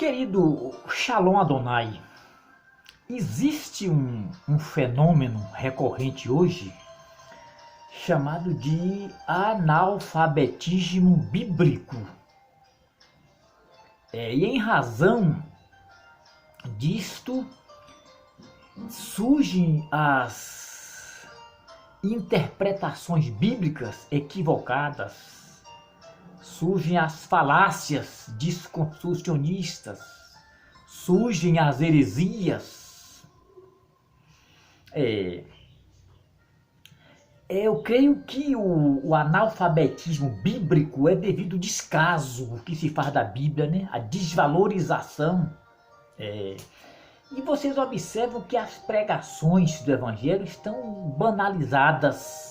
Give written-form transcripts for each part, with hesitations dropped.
Querido Shalom Adonai, existe um fenômeno recorrente hoje chamado de analfabetismo bíblico. E em razão disto surgem as interpretações bíblicas equivocadas, surgem as falácias desconstrucionistas, surgem as heresias. Eu creio que o analfabetismo bíblico é devido ao descaso que se faz da Bíblia, né? A desvalorização. E vocês observam que as pregações do Evangelho estão banalizadas.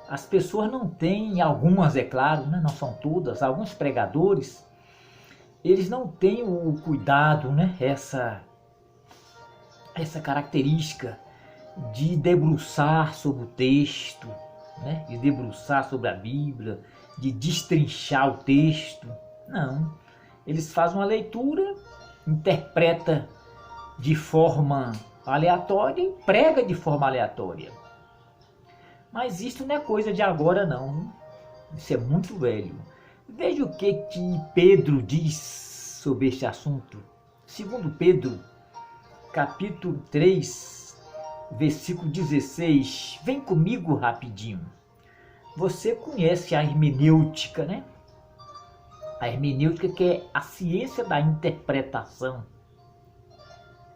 As pessoas não têm, algumas é claro, né? Não são todas, alguns pregadores, eles não têm o cuidado, né? Essa característica de debruçar sobre o texto, né? De debruçar sobre a Bíblia, de destrinchar o texto. Não, eles fazem uma leitura, interpreta de forma aleatória e prega de forma aleatória. Mas isso não é coisa de agora não, isso é muito velho. Veja o que Pedro diz sobre este assunto. Segundo Pedro, capítulo 3, versículo 16. Vem comigo rapidinho. Você conhece a hermenêutica, né? A hermenêutica, que é a ciência da interpretação,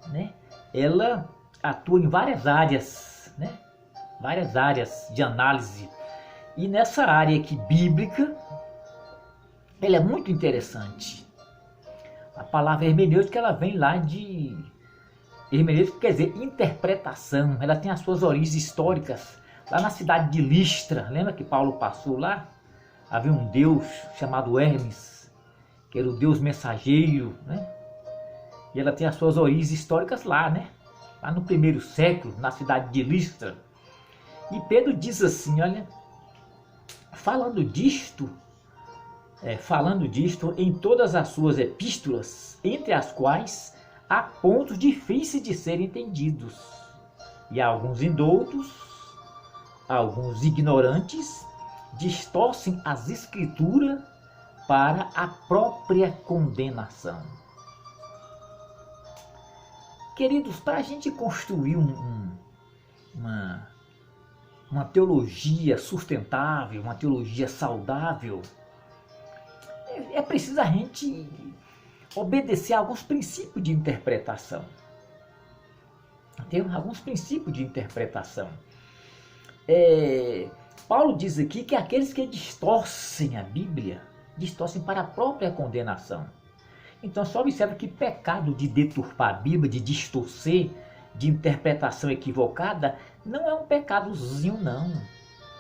né? Ela atua em várias áreas, né? Várias áreas de análise. E nessa área aqui bíblica, ela é muito interessante. A palavra hermenêutica, ela vem lá de... Hermenêutica quer dizer interpretação. Ela tem as suas origens históricas. Lá na cidade de Listra, lembra que Paulo passou lá? Havia um deus chamado Hermes, que era o deus mensageiro, né? E ela tem as suas origens históricas lá, né? Lá no primeiro século, na cidade de Listra. E Pedro diz assim, olha, falando disto em todas as suas epístolas, entre as quais há pontos difíceis de serem entendidos, e alguns indoutos, alguns ignorantes, distorcem as escrituras para a própria condenação. Queridos, para a gente construir uma teologia sustentável, uma teologia saudável, é preciso a gente obedecer a alguns princípios de interpretação. Tem alguns princípios de interpretação. Paulo diz aqui que aqueles que distorcem a Bíblia, distorcem para a própria condenação. Então só observa que pecado de deturpar a Bíblia, de distorcer, de interpretação equivocada, não é um pecadozinho não,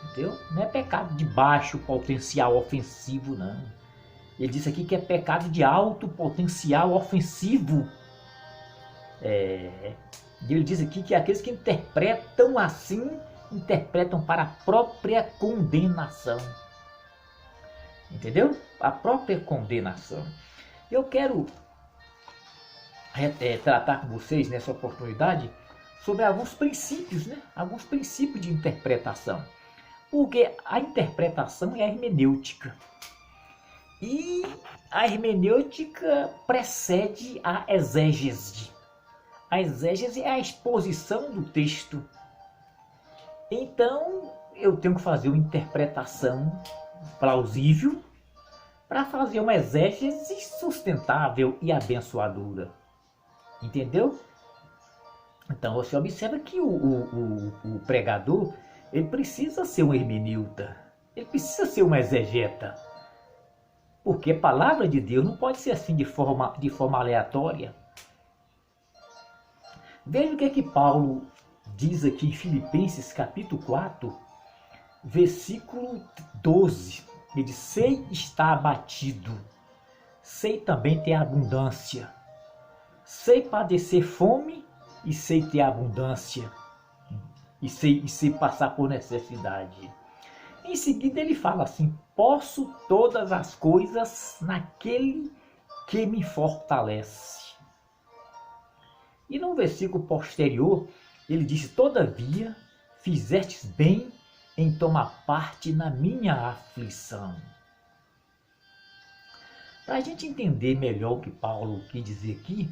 entendeu? Não é pecado de baixo potencial ofensivo não. Ele disse aqui que é pecado de alto potencial ofensivo. Ele diz aqui que aqueles que interpretam assim, interpretam para a própria condenação. Entendeu? A própria condenação. Eu quero tratar com vocês nessa oportunidade sobre alguns princípios, né? Alguns princípios de interpretação. Porque a interpretação é a hermenêutica. E a hermenêutica precede a exégese. A exégese é a exposição do texto. Então, eu tenho que fazer uma interpretação plausível para fazer uma exégese sustentável e abençoadora. Entendeu? Então você observa que o pregador, ele precisa ser um hermeneuta, ele precisa ser um exegeta, porque a palavra de Deus não pode ser assim de forma aleatória. Veja o que Paulo diz aqui em Filipenses capítulo 4, versículo 12. Ele diz: sei estar abatido, sei também ter abundância, sei padecer fome e sei ter abundância, e sei passar por necessidade. Em seguida ele fala assim: posso todas as coisas naquele que me fortalece. E no versículo posterior, ele disse: todavia, fizestes bem em tomar parte na minha aflição. Para a gente entender melhor o que Paulo quis dizer aqui,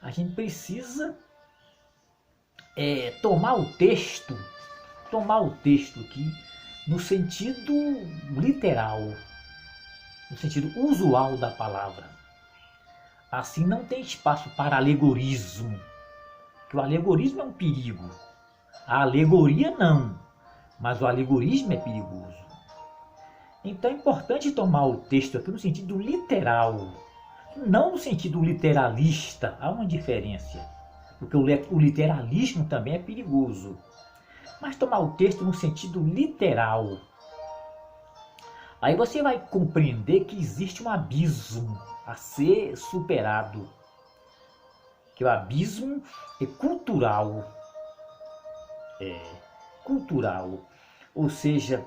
a gente precisa tomar o texto aqui no sentido literal, no sentido usual da palavra. Assim não tem espaço para alegorismo, que o alegorismo é um perigo. A alegoria não, mas o alegorismo é perigoso. Então é importante tomar o texto aqui no sentido literal, não no sentido literalista. Há uma diferença, porque o literalismo também é perigoso. Mas tomar o texto no sentido literal. Aí você vai compreender que existe um abismo a ser superado. Que o abismo é cultural. Cultural. Ou seja,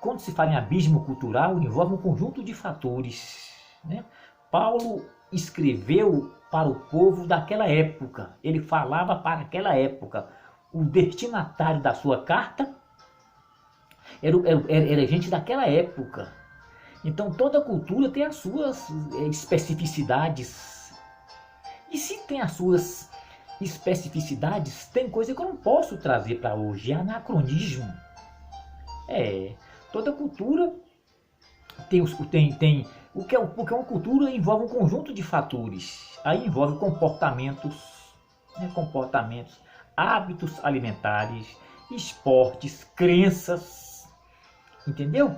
quando se fala em abismo cultural, envolve um conjunto de fatores, né? Paulo escreveu para o povo daquela época. Ele falava para aquela época. O destinatário da sua carta era gente daquela época. Então toda cultura tem as suas especificidades. E se tem as suas especificidades, tem coisa que eu não posso trazer para hoje. É anacronismo. Toda cultura tem porque uma cultura envolve um conjunto de fatores. Aí envolve comportamentos, hábitos alimentares, esportes, crenças, entendeu?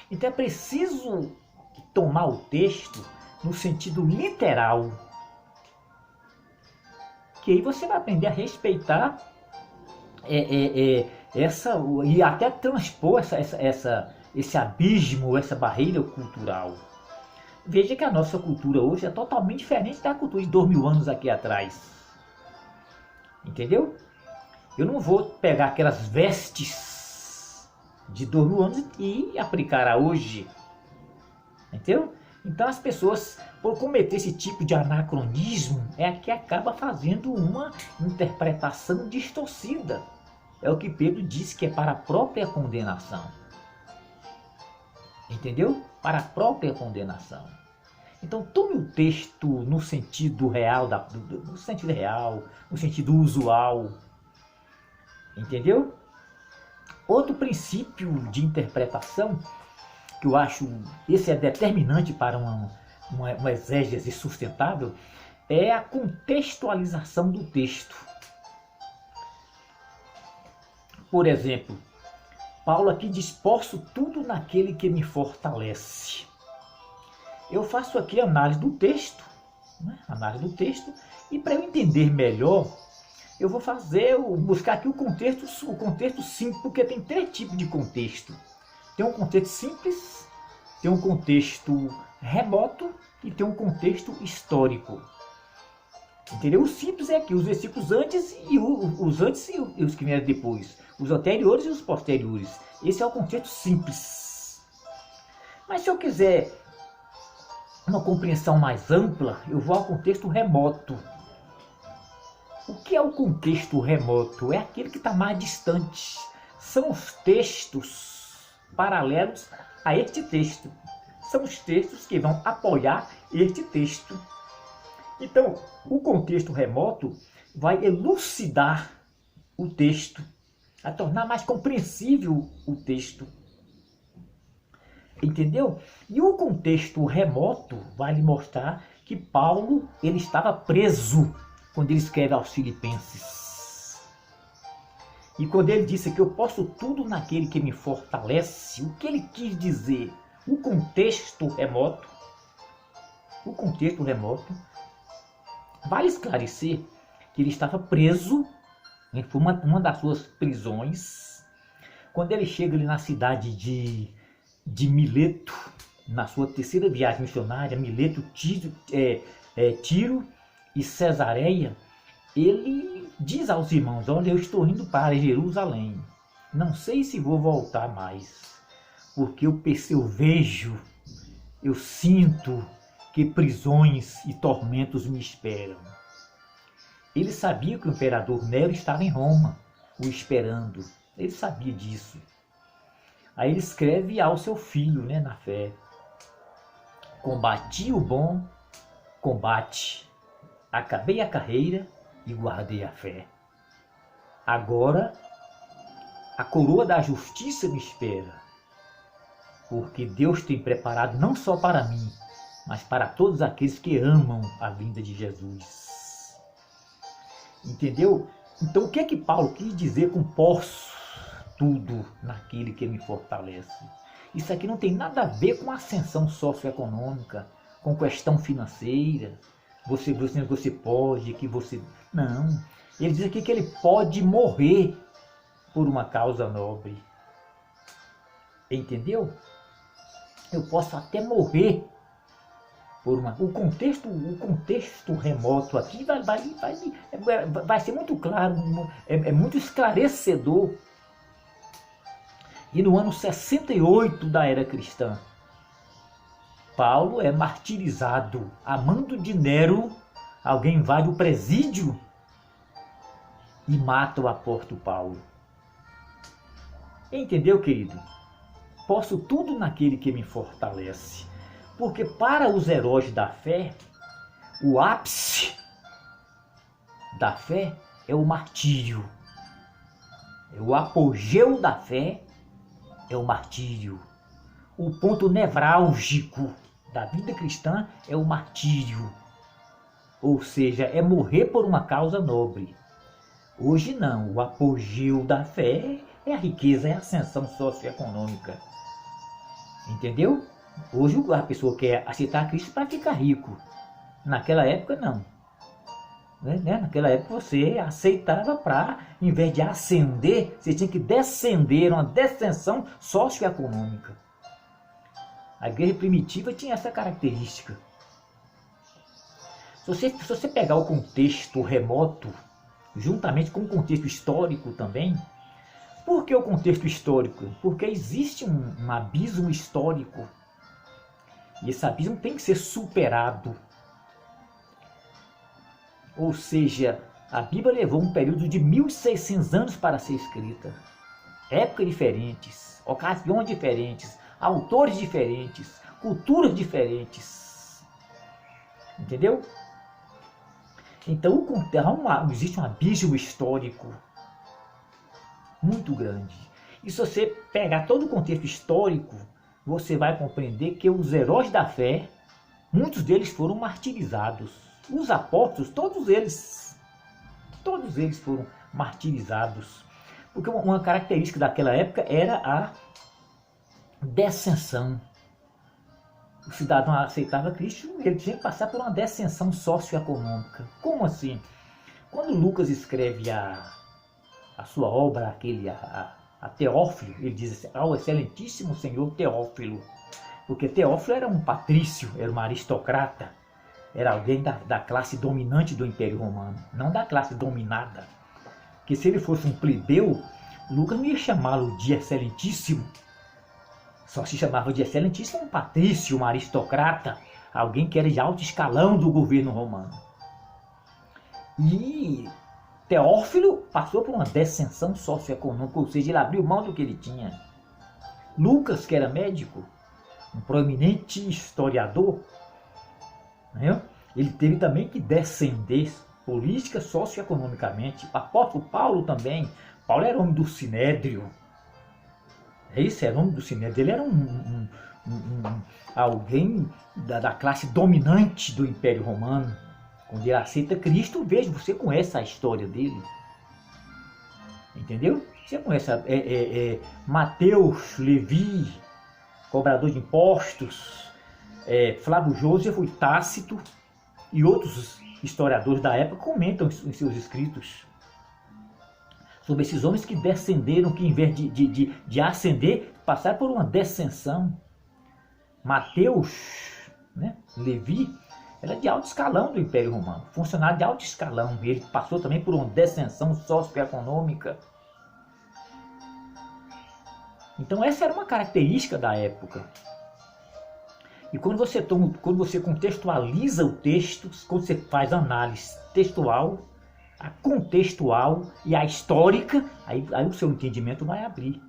Então é preciso tomar o texto no sentido literal, que aí você vai aprender a respeitar essa e até transpor esse abismo, essa barreira cultural. Veja que a nossa cultura hoje é totalmente diferente da cultura de 2000 anos aqui atrás. Entendeu? Eu não vou pegar aquelas vestes de 2000 anos e aplicar a hoje. Entendeu? Então as pessoas, por cometer esse tipo de anacronismo, que acaba fazendo uma interpretação distorcida. É o que Pedro disse, que é para a própria condenação. Entendeu? Para a própria condenação. Então tome o texto no sentido real, no sentido usual. Entendeu? Outro princípio de interpretação, que eu acho, esse é determinante para uma exégese sustentável, é a contextualização do texto. Por exemplo, Paulo aqui diz: posso tudo naquele que me fortalece. Eu faço aqui análise do texto, e para eu entender melhor, eu vou buscar aqui o contexto simples, porque tem 3 tipos de contexto. Tem um contexto simples, tem um contexto remoto e tem um contexto histórico. Entendeu? O simples é aqui, os versículos antes e os antes e os que vieram depois. Os anteriores e os posteriores. Esse é o contexto simples. Mas se eu quiser uma compreensão mais ampla, eu vou ao contexto remoto. O que é o contexto remoto? É aquele que está mais distante. São os textos paralelos a este texto. São os textos que vão apoiar este texto. Então, o contexto remoto vai elucidar o texto, a tornar mais compreensível o texto. Entendeu? E o contexto remoto vai lhe mostrar que Paulo ele estava preso quando ele escreve aos Filipenses. E quando ele disse que eu posso tudo naquele que me fortalece, o que ele quis dizer? O contexto remoto vai esclarecer que ele estava preso, foi uma das suas prisões, quando ele chega ali na cidade de Mileto, na sua terceira viagem missionária, Mileto, Tiro e Cesareia, ele diz aos irmãos: olha, eu estou indo para Jerusalém, não sei se vou voltar mais, porque eu vejo eu sinto que prisões e tormentos me esperam. Ele sabia que o imperador Nero estava em Roma, o esperando. Ele sabia disso. Aí ele escreve ao seu filho, né, na fé: combati o bom combate, acabei a carreira e guardei a fé. Agora a coroa da justiça me espera, porque Deus tem preparado não só para mim, mas para todos aqueles que amam a vinda de Jesus. Entendeu? Então o que é que Paulo quis dizer com posso tudo naquele que me fortalece? Isso aqui não tem nada a ver com ascensão socioeconômica, com questão financeira. Você pode, que você... Não. Ele diz aqui que ele pode morrer por uma causa nobre. Entendeu? Eu posso até morrer por uma... O contexto remoto aqui vai ser muito claro, é muito esclarecedor. E no ano 68 da era cristã, Paulo é martirizado. A mando de Nero, alguém invade o presídio e mata o apóstolo Paulo. Entendeu, querido? Posso tudo naquele que me fortalece. Porque para os heróis da fé, o ápice da fé é o martírio. O apogeu da fé é o martírio. O ponto nevrálgico da vida cristã é o martírio. Ou seja, é morrer por uma causa nobre. Hoje não, o apogeu da fé é a riqueza, é a ascensão socioeconômica. Entendeu? Hoje a pessoa quer aceitar Cristo para ficar rico. Naquela época não. Naquela época você aceitava para, em vez de ascender, você tinha que descender, uma descensão socioeconômica. A igreja primitiva tinha essa característica. Se você pegar o contexto remoto, juntamente com o contexto histórico também, por que o contexto histórico? Porque existe um abismo histórico. E esse abismo tem que ser superado. Ou seja, a Bíblia levou um período de 1600 anos para ser escrita. Épocas diferentes, ocasiões diferentes, autores diferentes, culturas diferentes. Entendeu? Então existe um abismo histórico muito grande. E se você pegar todo o contexto histórico, você vai compreender que os heróis da fé, muitos deles foram martirizados. Os apóstolos, todos eles foram martirizados. Porque uma característica daquela época era a descensão. O cidadão aceitava Cristo, ele tinha que passar por uma descensão socioeconômica. Como assim? Quando Lucas escreve a sua obra, a Teófilo, ele diz assim: ao excelentíssimo senhor Teófilo. Porque Teófilo era um patrício, era um aristocrata, era alguém da classe dominante do Império Romano, não da classe dominada. Porque se ele fosse um plebeu, Lucas não ia chamá-lo de excelentíssimo. Só se chamava de excelentíssimo um patrício, um aristocrata, alguém que era de alto escalão do governo romano. E Teófilo passou por uma descensão socioeconômica, ou seja, ele abriu mão do que ele tinha. Lucas, que era médico, um proeminente historiador, né? Ele teve também que descender política, socioeconomicamente. O apóstolo Paulo também. Paulo era homem do Sinédrio. Esse era homem do Sinédrio. Ele era alguém da classe dominante do Império Romano. Quando ele aceita Cristo, veja, você conhece a história dele. Entendeu? Você conhece Mateus, Levi, cobrador de impostos, Flávio Josefo e Tácito e outros historiadores da época comentam em seus escritos sobre esses homens que descenderam, que em vez de ascender, passaram por uma descensão. Mateus, né, Levi, era de alto escalão do Império Romano, funcionário de alto escalão, e ele passou também por uma descensão socioeconômica. Então essa era uma característica da época. E quando você contextualiza o texto, quando você faz a análise textual, a contextual e a histórica, aí o seu entendimento vai abrir.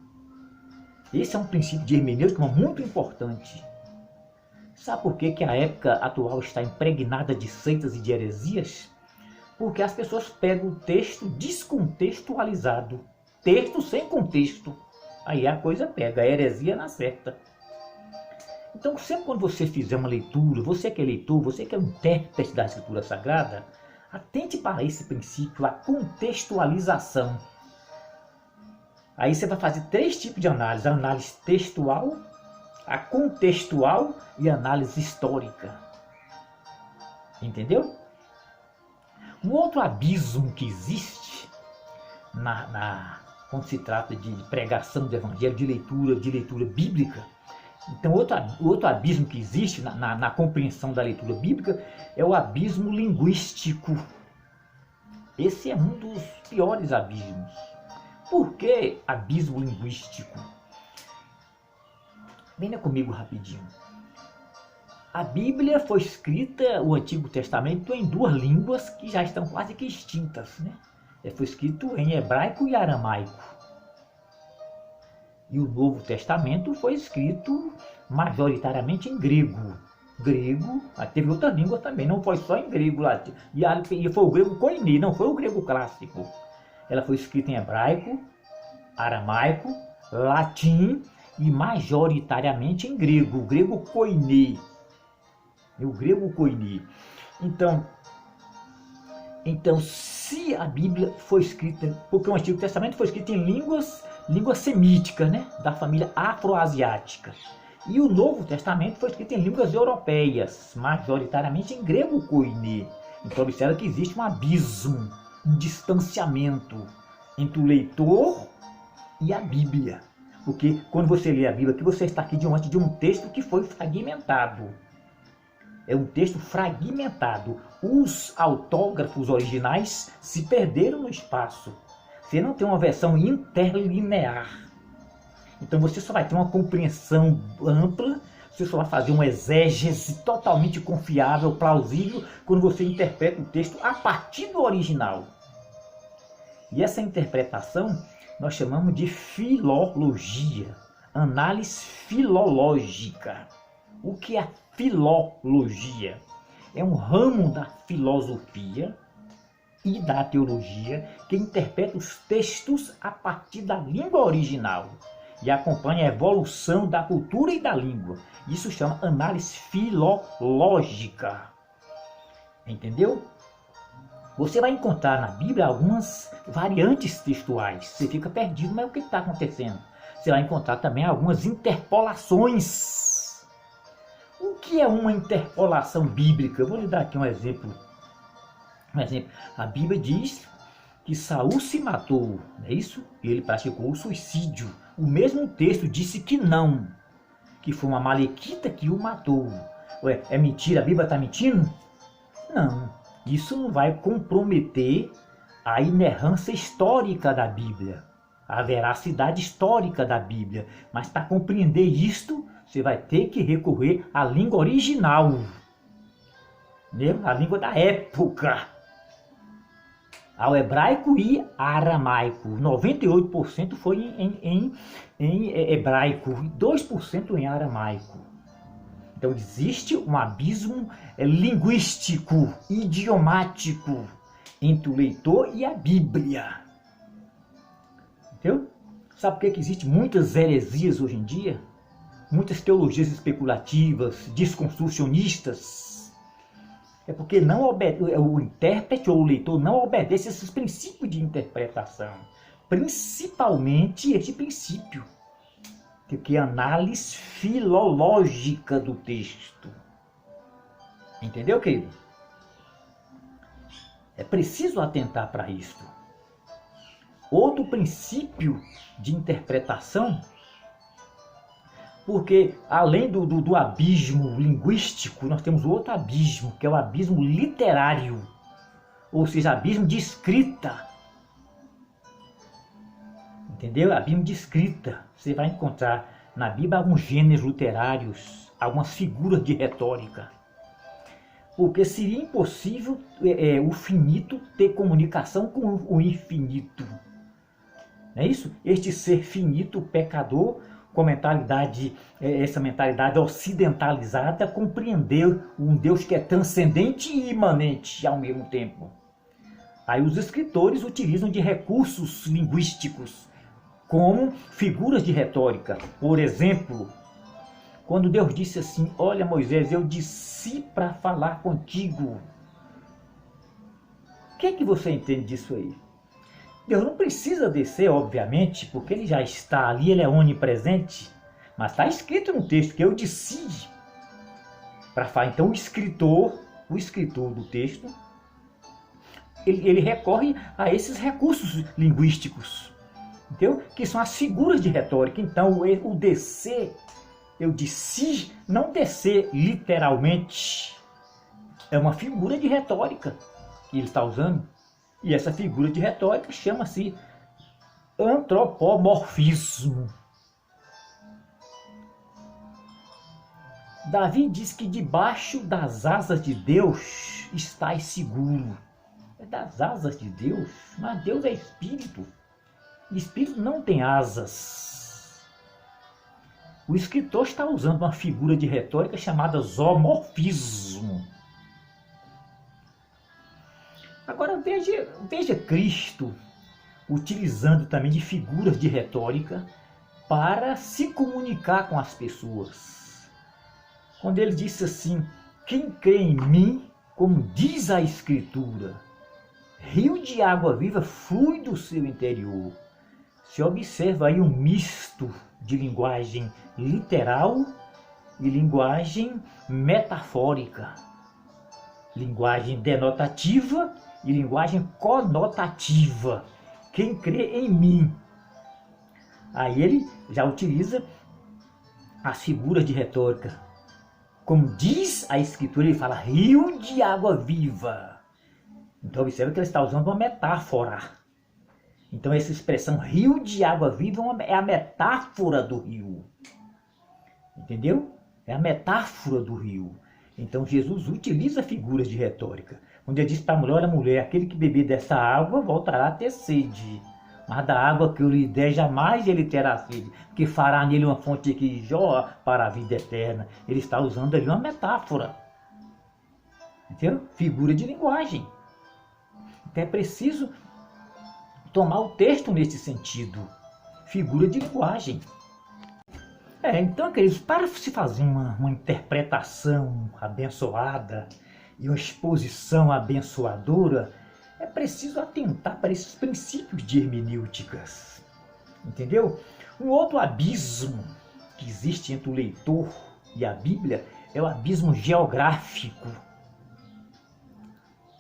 Esse é um princípio de hermenêutica muito importante. Sabe por que a época atual está impregnada de seitas e de heresias? Porque as pessoas pegam o texto descontextualizado, texto sem contexto. Aí a coisa pega, a heresia na certa. Então, sempre quando você fizer uma leitura, você que é leitor, você que é um intérprete da Escritura Sagrada, atente para esse princípio, a contextualização. Aí você vai fazer 3 tipos de análise: a análise textual, a contextual e a análise histórica. Entendeu? Um outro abismo que existe quando se trata de pregação do Evangelho, de leitura bíblica. Então, outro abismo que existe na compreensão da leitura bíblica é o abismo linguístico. Esse é um dos piores abismos. Por que abismo linguístico? Venha comigo rapidinho. A Bíblia foi escrita, o Antigo Testamento, em 2 línguas que já estão quase que extintas, né? Foi escrito em hebraico e aramaico. E o Novo Testamento foi escrito majoritariamente em grego. Grego, teve outra língua também, não foi só em grego lá. E foi o grego koiné, não foi o grego clássico. Ela foi escrita em hebraico, aramaico, latim e majoritariamente em grego, o grego koiné. O grego koiné. Então, se a Bíblia foi escrita, porque o Antigo Testamento foi escrito em língua semítica, né, da família afroasiática. E o Novo Testamento foi escrito em línguas europeias, majoritariamente em grego koiné. Então observa que existe um abismo, um distanciamento entre o leitor e a Bíblia. Porque quando você lê a Bíblia, que você está aqui diante de um texto que foi fragmentado. É um texto fragmentado. Os autógrafos originais se perderam no espaço. Você não tem uma versão interlinear. Então você só vai ter uma compreensão ampla, você só vai fazer uma exégese totalmente confiável, plausível, quando você interpreta o texto a partir do original. E essa interpretação nós chamamos de filologia, análise filológica. O que é filologia? É um ramo da filosofia e da teologia que interpreta os textos a partir da língua original e acompanha a evolução da cultura e da língua. Isso chama análise filológica. Entendeu? Você vai encontrar na Bíblia algumas variantes textuais. Você fica perdido, mas o que está acontecendo? Você vai encontrar também algumas interpolações. O que é uma interpolação bíblica? Eu vou lhe dar aqui um exemplo. A Bíblia diz que Saul se matou, não é isso? Ele praticou o suicídio. O mesmo texto disse que não, que foi uma malequita que o matou. Ué, é mentira? A Bíblia está mentindo? Não, isso não vai comprometer a inerrância histórica da Bíblia, a veracidade histórica da Bíblia. Mas para compreender isto, você vai ter que recorrer à língua original, né? A língua da época, ao hebraico e aramaico. 98% foi em hebraico e 2% em aramaico. Então existe um abismo linguístico, idiomático entre o leitor e a Bíblia. Entendeu? Sabe por que existem muitas heresias hoje em dia? Muitas teologias especulativas, desconstrucionistas. É porque o intérprete ou o leitor não obedece a esses princípios de interpretação. Principalmente este princípio, que é a análise filológica do texto. Entendeu, querido? É preciso atentar para isso. Outro princípio de interpretação, porque além do abismo linguístico, nós temos outro abismo, que é o abismo literário, ou seja, abismo de escrita. Entendeu? Abismo de escrita. Você vai encontrar na Bíblia alguns gêneros literários, algumas figuras de retórica. Porque seria impossível o finito ter comunicação com o infinito. Não é isso? Este ser finito, pecador, com mentalidade, essa mentalidade ocidentalizada, compreender um Deus que é transcendente e imanente ao mesmo tempo. Aí os escritores utilizam de recursos linguísticos, como figuras de retórica. Por exemplo, quando Deus disse assim: olha, Moisés, eu desci para falar contigo. O que é que você entende disso aí? Deus não precisa descer, obviamente, porque ele já está ali, ele é onipresente. Mas está escrito no texto que eu desci para falar. Então o escritor do texto, ele recorre a esses recursos linguísticos, entendeu? Que são as figuras de retórica. Então o descer, eu desci, não descer literalmente, é uma figura de retórica que ele está usando. E essa figura de retórica chama-se antropomorfismo. Davi diz que debaixo das asas de Deus estás seguro. É das asas de Deus? Mas Deus é espírito. E espírito não tem asas. O escritor está usando uma figura de retórica chamada zoomorfismo. Agora veja Cristo utilizando também de figuras de retórica para se comunicar com as pessoas. Quando ele disse assim: quem crê em mim, como diz a Escritura, rio de água viva flui do seu interior. Se observa aí um misto de linguagem literal e linguagem metafórica, linguagem denotativa e linguagem conotativa. Quem crê em mim. Aí ele já utiliza as figuras de retórica. Como diz a Escritura, ele fala rio de água viva. Então observa que ele está usando uma metáfora. Então essa expressão rio de água viva é a metáfora do rio. Entendeu? É a metáfora do rio. Então Jesus utiliza figuras de retórica. Quando ele diz para a mulher: olha, mulher, aquele que beber dessa água voltará a ter sede. Mas da água que eu lhe der jamais ele terá sede, que fará nele uma fonte que jorra para a vida eterna. Ele está usando ali uma metáfora. Entendeu? Figura de linguagem. Então é preciso tomar o texto nesse sentido. Figura de linguagem. Então, queridos, para se fazer uma interpretação abençoada e uma exposição abençoadora, é preciso atentar para esses princípios de hermenêuticas. Entendeu? Um outro abismo que existe entre o leitor e a Bíblia é o abismo geográfico.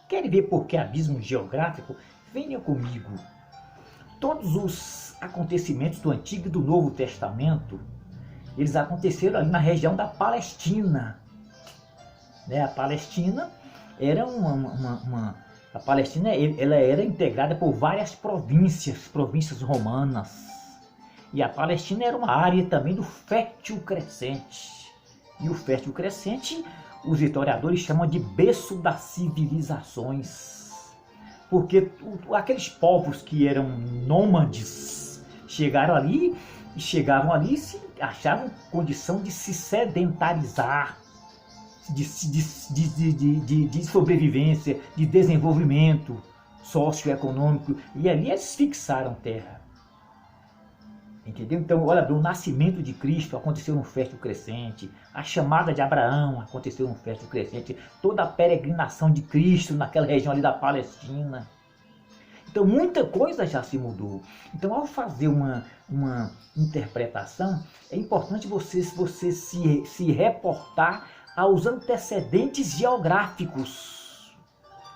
Quer ver por que abismo geográfico? Venha comigo. Todos os acontecimentos do Antigo e do Novo Testamento, eles aconteceram ali na região da Palestina. A Palestina era a Palestina, ela era integrada por várias províncias romanas. E a Palestina era uma área também do Fértil Crescente. E o Fértil Crescente, os historiadores chamam de berço das civilizações. Porque aqueles povos que eram nômades chegavam ali e achavam condição de se sedentarizar, de sobrevivência, de desenvolvimento socioeconômico, e ali eles fixaram terra. Entendeu? Então, olha, o nascimento de Cristo aconteceu no Fértil Crescente, a chamada de Abraão aconteceu no Fértil Crescente, toda a peregrinação de Cristo naquela região ali da Palestina. Então, muita coisa já se mudou. Então, ao fazer uma interpretação, é importante você se reportar aos antecedentes geográficos.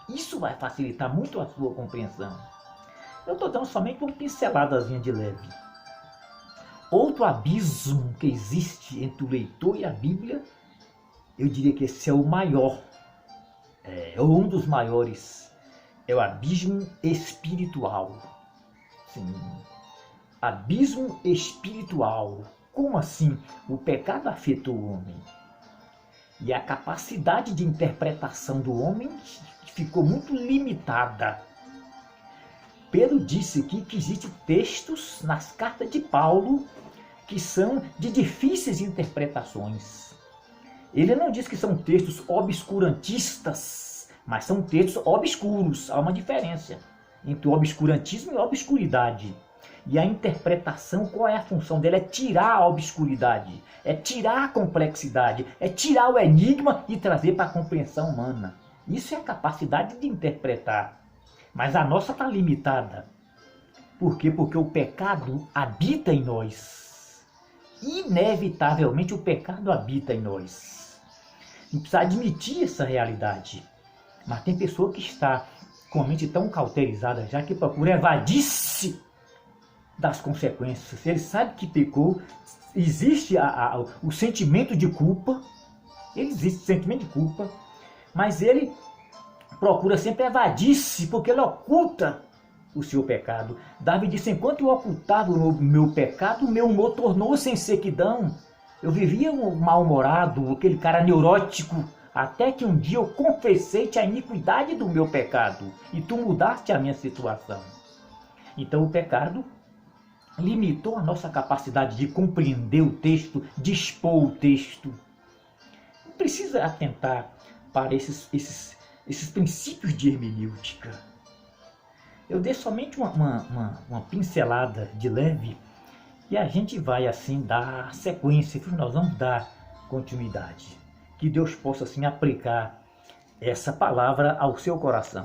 Isso vai facilitar muito a sua compreensão. Eu estou dando somente uma pinceladazinha de leve. Outro abismo que existe entre o leitor e a Bíblia, eu diria que esse é o maior, um dos maiores, é o abismo espiritual. Sim, abismo espiritual. Como assim? O pecado afetou o homem. E a capacidade de interpretação do homem ficou muito limitada. Pedro disse aqui que existem textos nas cartas de Paulo que são de difíceis interpretações. Ele não diz que são textos obscurantistas, mas são textos obscuros. Há uma diferença entre o obscurantismo e a obscuridade. E a interpretação, qual é a função dela? É tirar a obscuridade, é tirar a complexidade, é tirar o enigma e trazer para a compreensão humana. Isso é a capacidade de interpretar. Mas a nossa está limitada. Por quê? Porque o pecado habita em nós. Inevitavelmente o pecado habita em nós. A gente precisa admitir essa realidade. Mas tem pessoa que está com a mente tão cauterizada já que procura evadir-se das consequências. Ele sabe que pecou, existe o sentimento de culpa, existe o sentimento de culpa, mas ele procura sempre evadir-se, porque ele oculta o seu pecado. Davi disse, enquanto eu ocultava o meu pecado, o meu humor tornou-se em sequidão. Eu vivia mal-humorado, aquele cara neurótico, até que um dia eu confessei-te a iniquidade do meu pecado, e tu mudaste a minha situação. Então o pecado limitou a nossa capacidade de compreender o texto, de expor o texto. Precisa atentar para esses princípios de hermenêutica. Eu dei somente uma pincelada de leve e a gente vai assim dar sequência, nós vamos dar continuidade. Que Deus possa assim aplicar essa palavra ao seu coração.